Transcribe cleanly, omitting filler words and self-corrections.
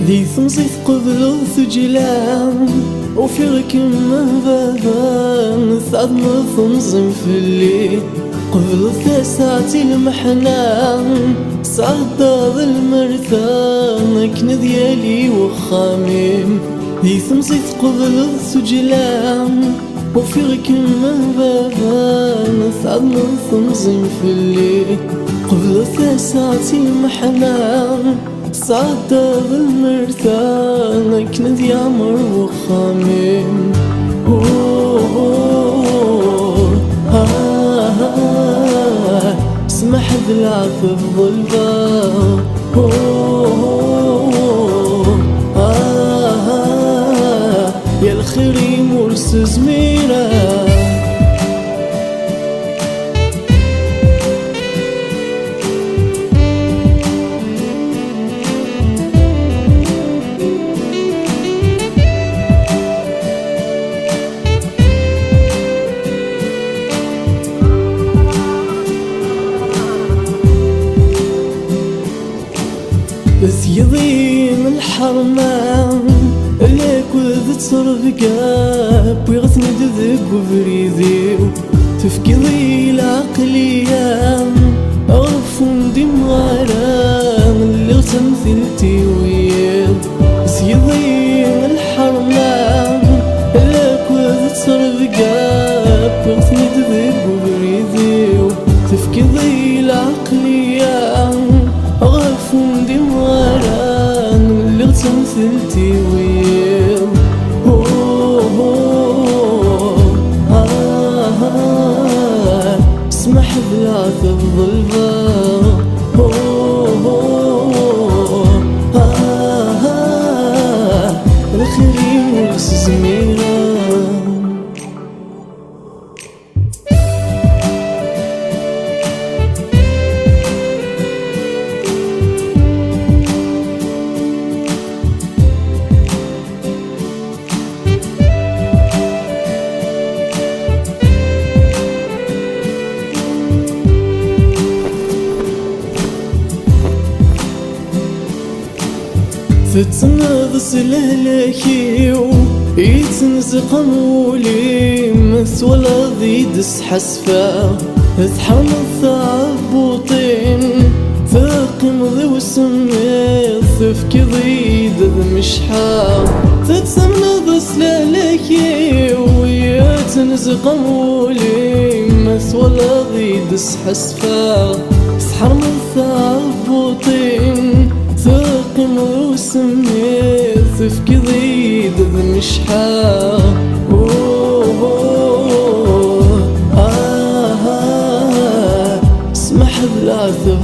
ذي ثمزيث قبل ثجلان وفيرك مهبابان ثعد مثمزم في الليل قبل ثساعة المحنان سعد المرثان كن ديالي وخاميم ذي ثمزيث قبل ثجلان وفيرك مهبابان ثعد مثمزم في الليل قبل ثساعة المحنان سعد المرثان كند يعمر وخامم اسمح بالعفو ظلبا يا الخير مرس زميرة بس يضيم الحرمان ليك وذ تصرف قاب ويغثني دذك وفريذي تفكيضي العقليان أغرف وندم غرام اللي تمثلتي وياه بس يضيم الحرمان ليك وذ تصرف قاب ويغثني دذك وفريذي تفكيضي العقليان أغرف وندم غرام اللي تمثلتي وياه اسمح بالعذاب ظلبا الخير مرس زميرة تتنغص لهلاكيو يتنزق مولي مثوى الأرض دس حسفا تحرم الثعبوطين ثاقم ذي وسمي ثفكي ضيد مشحا تتنغص لهلاكيو يتنزق مولي مثوى الأرض دس حسفا تحرم الثعبوطين ثاقم وسمي ثفكي ضيد مشحا اسمح بالعذاب